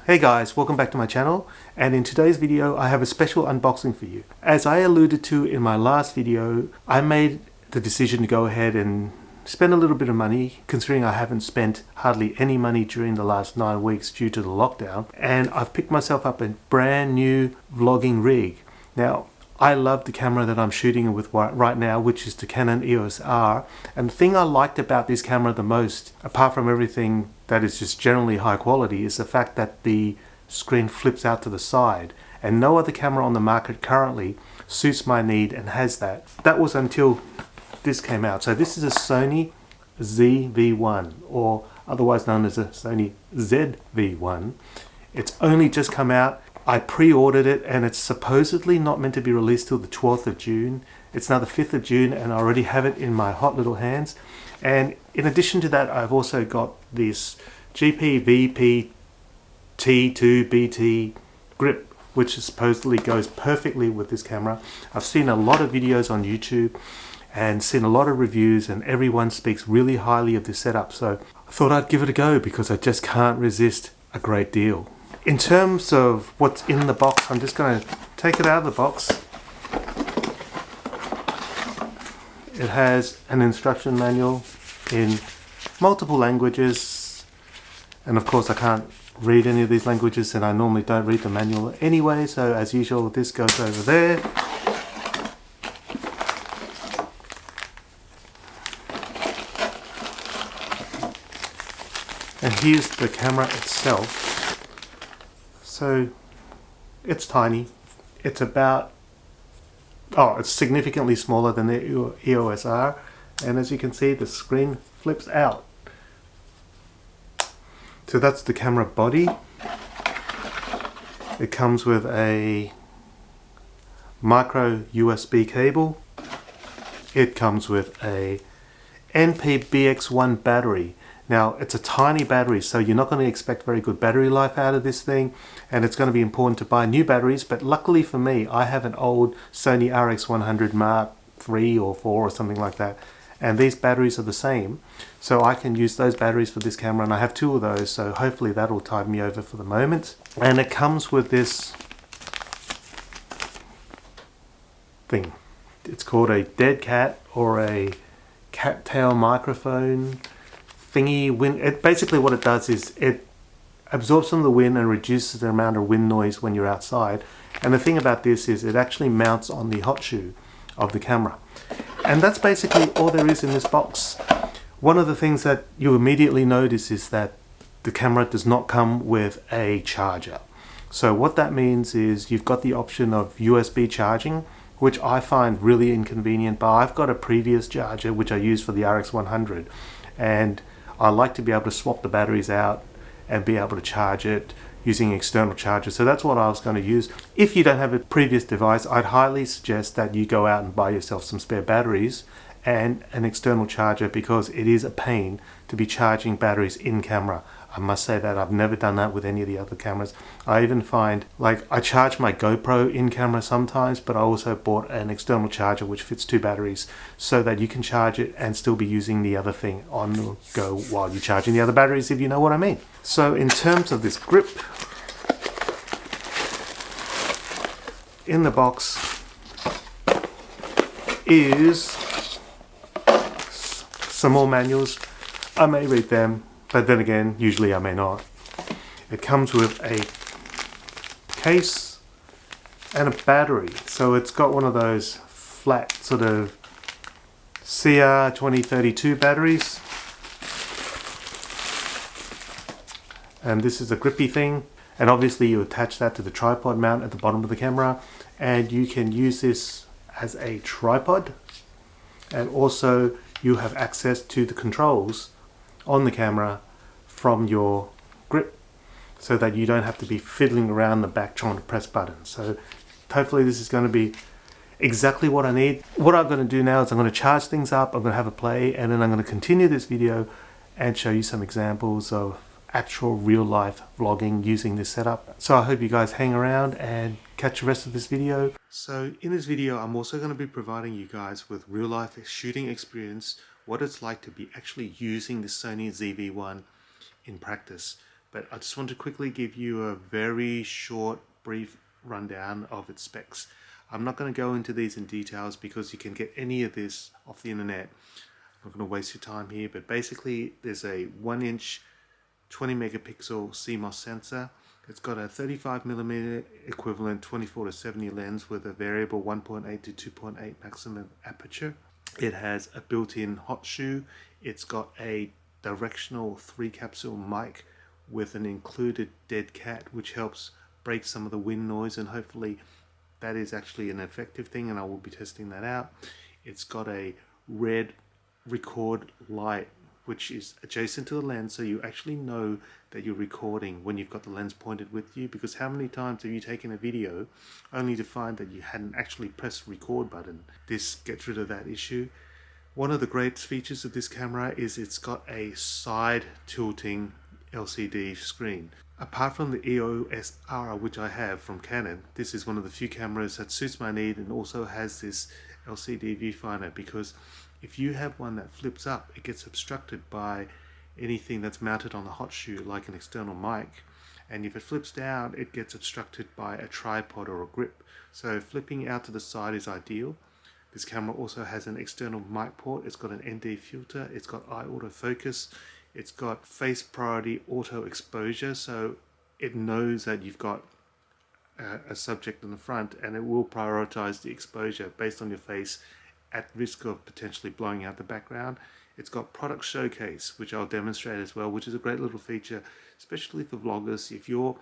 Hey guys, welcome back to my channel, and in today's video I have a special unboxing for you. As I alluded to in my last video, I made the decision to go ahead and spend a little bit of money, considering I haven't spent hardly any money during the last 9 weeks due to the lockdown, and I've picked myself up a brand new vlogging rig. Now, I love the camera that I'm shooting with right now, which is the Canon EOS R, and the thing I liked about this camera the most, apart from everything that is just generally high quality, is the fact that the screen flips out to the side, and no other camera on the market currently suits my need and has that. That was until this came out. So this is a Sony ZV-1, or otherwise known as a Sony ZV-1. It's only just come out. I pre-ordered it and it's supposedly not meant to be released till the 12th of June. It's now the 5th of June and I already have it in my hot little hands. And in addition to that, I've also got this GP T2BT grip, which supposedly goes perfectly with this camera. I've seen a lot of videos on YouTube and seen a lot of reviews, and everyone speaks really highly of this setup. So I thought I'd give it a go because I just can't resist a great deal. In terms of what's in the box, I'm just going to take it out of the box. It has an instruction manual in multiple languages, and of course I can't read any of these languages, and I normally don't read the manual anyway, so as usual this goes over there. And here's the camera itself. So it's tiny. It's about, it's significantly smaller than the EOS R, and as you can see the screen flips out. So that's the camera body. It comes with a micro USB cable. It comes with a NP-BX1 battery. Now, it's a tiny battery, so you're not going to expect very good battery life out of this thing, and it's going to be important to buy new batteries, but luckily for me, I have an old Sony RX100 Mark III or 4 or something like that, and these batteries are the same, so I can use those batteries for this camera, and I have 2 of those, so hopefully that'll tide me over for the moment. And it comes with this thing. It's called a dead cat or a cattail microphone thingy. Basically what it does is it absorbs some of the wind and reduces the amount of wind noise when you're outside. And the thing about this is it actually mounts on the hot shoe of the camera. And that's basically all there is in this box. One of the things that you immediately notice is that the camera does not come with a charger. So what that means is you've got the option of USB charging, which I find really inconvenient, but I've got a previous charger which I use for the RX100, and I like to be able to swap the batteries out and be able to charge it using external chargers. So that's what I was going to use. If you don't have a previous device, I'd highly suggest that you go out and buy yourself some spare batteries and an external charger, because it is a pain to be charging batteries in camera. I must say that I've never done that with any of the other cameras. I even find, like, I charge my GoPro in camera sometimes, but I also bought an external charger which fits 2 batteries so that you can charge it and still be using the other thing on the go while you're charging the other batteries, if you know what I mean. So in terms of this grip, in the box is some more manuals. I may read them, but then again, usually I may not. It comes with a case and a battery. So it's got one of those flat sort of CR2032 batteries. And this is a grippy thing. And obviously you attach that to the tripod mount at the bottom of the camera. And you can use this as a tripod. And also you have access to the controls on the camera from your grip, so that you don't have to be fiddling around the back trying to press buttons. So hopefully this is going to be exactly what I need. What I'm going to do now is I'm going to charge things up, I'm going to have a play, and then I'm going to continue this video and show you some examples of actual real life vlogging using this setup. So I hope you guys hang around and catch the rest of this video. So in this video I'm also going to be providing you guys with real life shooting experience, what it's like to be actually using the Sony ZV-1 in practice. but I just want to quickly give you a very short, brief rundown of its specs. I'm not going to go into these in details because you can get any of this off the internet. I'm not going to waste your time here, but basically there's a 1-inch 20 megapixel CMOS sensor. It's got a 35mm equivalent 24-70 lens with a variable 1.8 to 2.8 maximum aperture. It has a built-in hot shoe. It's got a directional 3-capsule mic with an included dead cat, which helps break some of the wind noise, and hopefully that is actually an effective thing, and I will be testing that out. It's got a red record light which is adjacent to the lens, so you actually know that you're recording when you've got the lens pointed with you, because how many times have you taken a video only to find that you hadn't actually pressed the record button? This gets rid of that issue. One of the great features of this camera is it's got a side tilting LCD screen. Apart from the EOS R, which I have from Canon, this is one of the few cameras that suits my need and also has this LCD viewfinder, because if you have one that flips up, it gets obstructed by anything that's mounted on the hot shoe, like an external mic. And if it flips down, it gets obstructed by a tripod or a grip. So flipping out to the side is ideal. This camera also has an external mic port. It's got an ND filter. It's got eye autofocus. It's got face priority auto exposure. So it knows that you've got a subject in the front, and it will prioritize the exposure based on your face at risk of potentially blowing out the background. It's got product showcase, which I'll demonstrate as well, which is a great little feature, especially for vloggers. If you're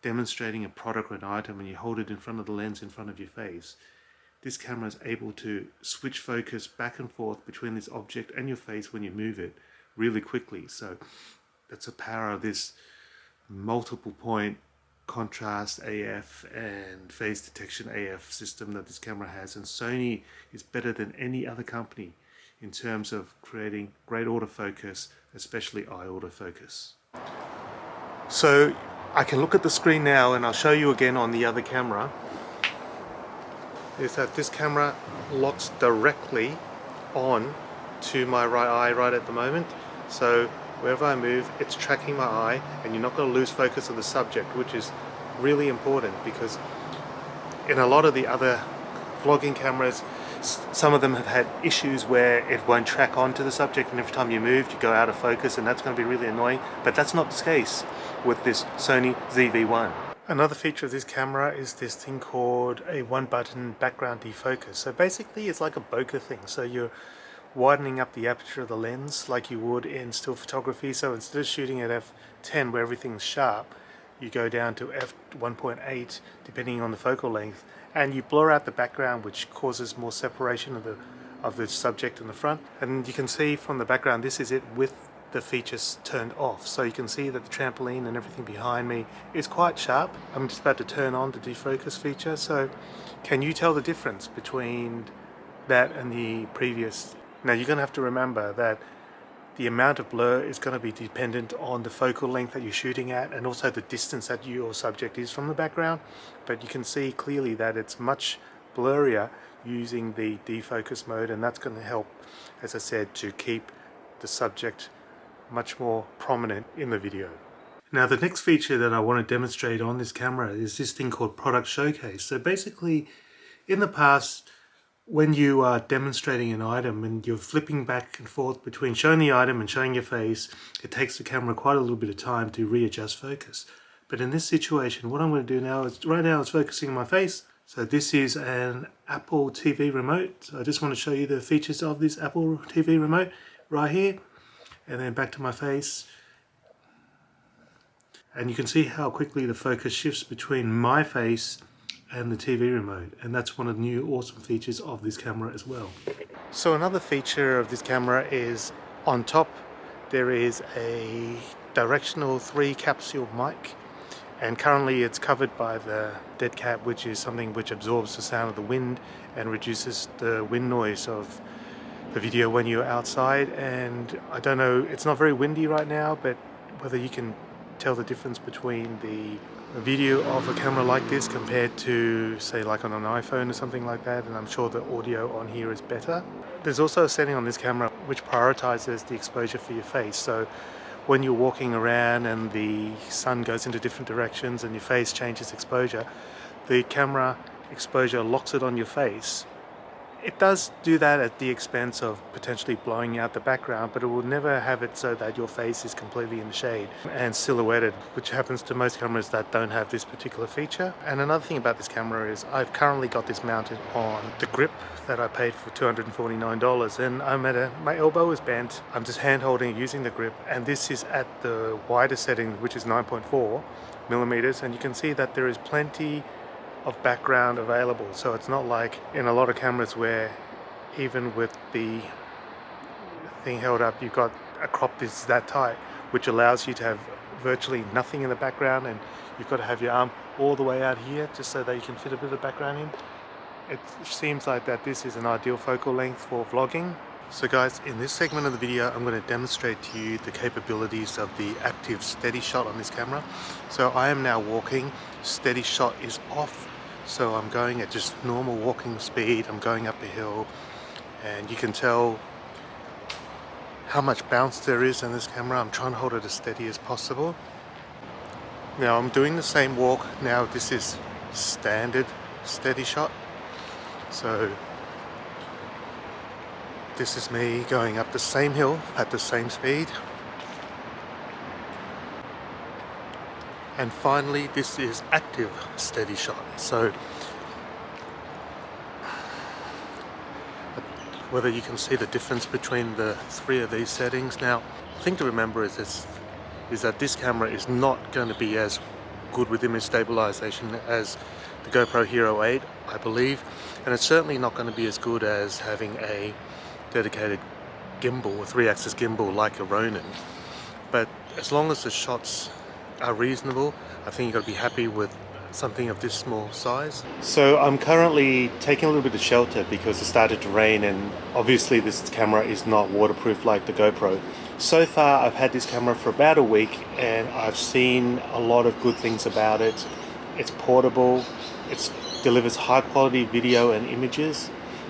demonstrating a product or an item and you hold it in front of the lens in front of your face, this camera is able to switch focus back and forth between this object and your face when you move it really quickly. So that's the power of this multiple point contrast AF and phase detection AF system that this camera has, and Sony is better than any other company in terms of creating great autofocus, especially eye autofocus. So I can look at the screen now, and I'll show you again on the other camera, is that this camera locks directly on to my right eye right at the moment. So wherever I move, it's tracking my eye, and you're not going to lose focus of the subject, which is really important, because in a lot of the other vlogging cameras, some of them have had issues where it won't track onto the subject, and every time you move, you go out of focus, and that's going to be really annoying. But that's not the case with this Sony ZV-1. Another feature of this camera is this thing called a one-button background defocus. So basically, it's like a bokeh thing. So you're widening up the aperture of the lens like you would in still photography. So instead of shooting at f10 where everything's sharp, you go down to f1.8 depending on the focal length, and you blur out the background, which causes more separation of the subject in the front. And you can see from the background, this is it with the features turned off. So you can see that the trampoline and everything behind me is quite sharp. I'm just about to turn on the defocus feature. So can you tell the difference between that and the previous? Now you're going to have to remember that the amount of blur is going to be dependent on the focal length that you're shooting at, and also the distance that your subject is from the background. But you can see clearly that it's much blurrier using the defocus mode, and that's going to help, as I said, to keep the subject much more prominent in the video. Now the next feature that I want to demonstrate on this camera is this thing called product showcase. So basically, in the past, when you are demonstrating an item and you're flipping back and forth between showing the item and showing your face, it takes the camera quite a little bit of time to readjust focus. But in this situation, what I'm going to do now is, right now it's focusing on my face. So this is an Apple TV remote. So I just want to show you the features of this Apple TV remote right here. And then back to my face. And you can see how quickly the focus shifts between my face and the TV remote, and that's one of the new awesome features of this camera as well. So another feature of this camera is on top there is a directional 3-capsule mic, and currently it's covered by the dead cat, which is something which absorbs the sound of the wind and reduces the wind noise of the video when you're outside. And I don't know, it's not very windy right now, but whether you can tell the difference between the video of a camera like this compared to, say, like on an iPhone or something like that, and I'm sure the audio on here is better. There's also a setting on this camera which prioritizes the exposure for your face. So when you're walking around and the sun goes into different directions and your face changes exposure, the camera exposure locks it on your face. It does do that at the expense of potentially blowing out the background, but it will never have it so that your face is completely in the shade and silhouetted, which happens to most cameras that don't have this particular feature. And another thing about this camera is I've currently got this mounted on the grip that I paid for $249, and my elbow is bent. I'm just hand holding using the grip, and this is at the wider setting, which is 9.4 millimeters, and you can see that there is plenty of background available. So it's not like in a lot of cameras where even with the thing held up, you've got a crop that's that tight, which allows you to have virtually nothing in the background, and you've got to have your arm all the way out here just so that you can fit a bit of background in. It seems like that this is an ideal focal length for vlogging. So guys, in this segment of the video, I'm going to demonstrate to you the capabilities of the active steady shot on this camera. So I am now walking, steady shot is off. So I'm going at just normal walking speed. I'm going up a hill, and you can tell how much bounce there is in this camera. I'm trying to hold it as steady as possible. Now I'm doing the same walk. Now this is standard steady shot. So this is me going up the same hill at the same speed. And finally, this is active steady shot. So whether you can see the difference between the three of these settings. Now, the thing to remember is that this camera is not going to be as good with image stabilization as the GoPro Hero 8, I believe, and it's certainly not going to be as good as having a dedicated gimbal, a 3-axis gimbal like a Ronin. But as long as the shots are reasonable, I think you've got to be happy with something of this small size. So I'm currently taking a little bit of shelter because it started to rain, and obviously this camera is not waterproof like the GoPro. So far I've had this camera for about a week, and I've seen a lot of good things about it. It's portable, it delivers high quality video and images.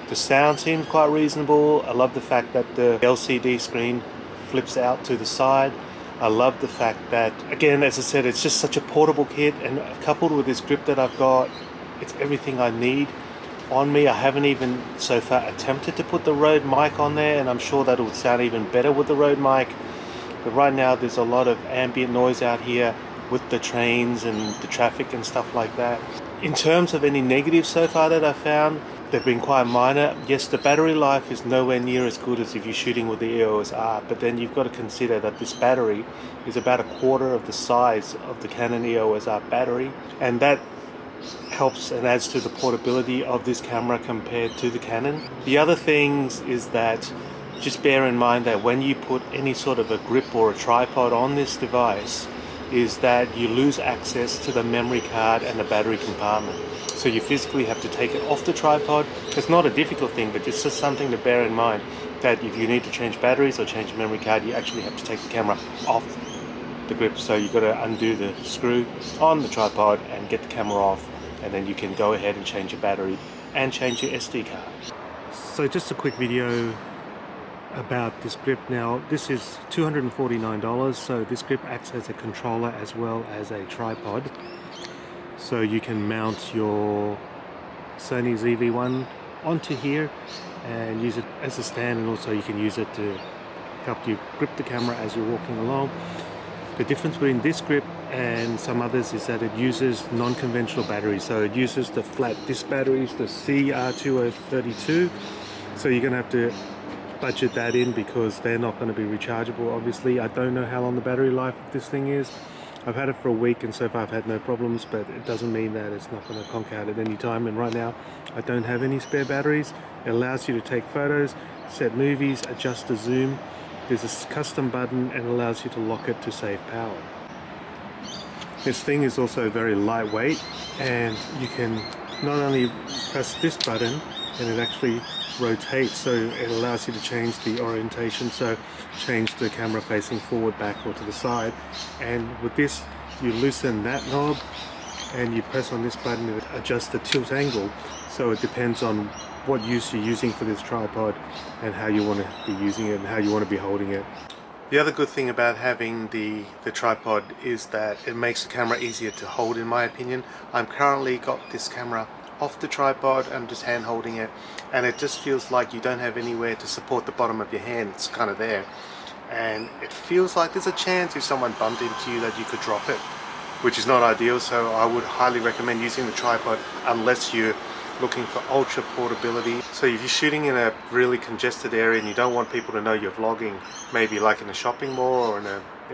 The sound seems quite reasonable. I love the fact that the LCD screen flips out to the side. I love the fact that, again, as I said, it's just such a portable kit, and coupled with this grip that I've got, it's everything I need on me. I haven't even so far attempted to put the Rode mic on there, and I'm sure that it would sound even better with the Rode mic. But right now there's a lot of ambient noise out here with the trains and the traffic and stuff like that. In terms of any negatives so far that I've found, they've been quite minor. Yes, the battery life is nowhere near as good as if you're shooting with the EOS R, but then you've got to consider that this battery is about a quarter of the size of the Canon EOS R battery, and that helps and adds to the portability of this camera compared to the Canon. The other things is that just bear in mind that when you put any sort of a grip or a tripod on this device, is that you lose access to the memory card and the battery compartment. So you physically have to take it off the tripod. It's not a difficult thing, but it's just something to bear in mind, that if you need to change batteries or change a memory card, you actually have to take the camera off the grip. So you've got to undo the screw on the tripod and get the camera off, and then you can go ahead and change your battery and change your SD card. So just a quick video about this grip. Now this is $249, so this grip acts as a controller as well as a tripod. So you can mount your Sony ZV-1 onto here and use it as a stand, and also you can use it to help you grip the camera as you're walking along. The difference between this grip and some others is that it uses non-conventional batteries. So it uses the flat disc batteries, the CR2032. So you're going to have to budget that in because they're not going to be rechargeable. Obviously, I don't know how long the battery life of this thing is. I've had it for a week and so far I've had no problems, but it doesn't mean that it's not going to conk out at any time. And right now I don't have any spare batteries. It allows you to take photos, set movies, adjust the zoom. There's a custom button and allows you to lock it to save power. This thing is also very lightweight, and you can not only press this button and it actually rotates, so it allows you to change the orientation, so change the camera facing forward, back, or to the side. And with this you loosen that knob and you press on this button and it adjusts the tilt angle, so it depends on what use you're using for this tripod and how you want to be using it and how you want to be holding it. The other good thing about having the tripod is that it makes the camera easier to hold, in my opinion. I'm currently got this camera off the tripod, I'm just hand holding it, and it just feels like you don't have anywhere to support the bottom of your hand. It's kind of there, and it feels like there's a chance if someone bumped into you that you could drop it, which is not ideal. So I would highly recommend using the tripod unless you're looking for ultra portability. So if you're shooting in a really congested area and you don't want people to know you're vlogging, maybe like in a shopping mall or in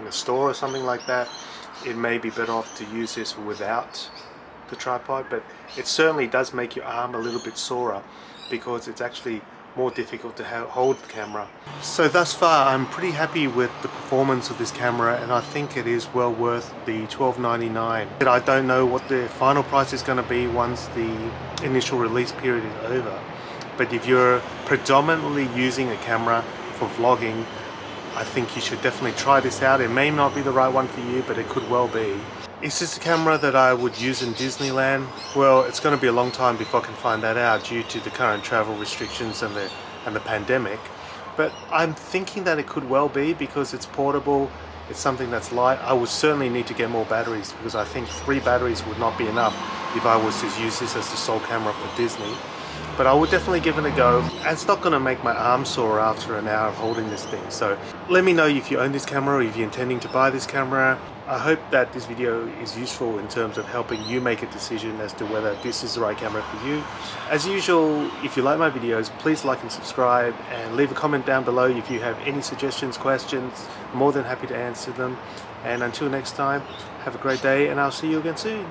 a store or something like that, it may be better off to use this without the tripod. But it certainly does make your arm a little bit sorer because it's actually more difficult to hold the camera. So thus far I'm pretty happy with the performance of this camera, and I think it is well worth the $12.99. But I don't know what the final price is going to be once the initial release period is over. But if you're predominantly using a camera for vlogging, I think you should definitely try this out. It may not be the right one for you, but it could well be. Is this a camera that I would use in Disneyland? Well, it's going to be a long time before I can find that out due to the current travel restrictions and the pandemic. But I'm thinking that it could well be because it's portable, it's something that's light. I would certainly need to get more batteries because I think 3 batteries would not be enough if I was to use this as the sole camera for Disney. But I would definitely give it a go. It's not going to make my arm sore after an hour of holding this thing. So let me know if you own this camera or if you're intending to buy this camera. I hope that this video is useful in terms of helping you make a decision as to whether this is the right camera for you. As usual, if you like my videos, please like and subscribe and leave a comment down below if you have any suggestions, questions. I'm more than happy to answer them. And until next time, have a great day and I'll see you again soon.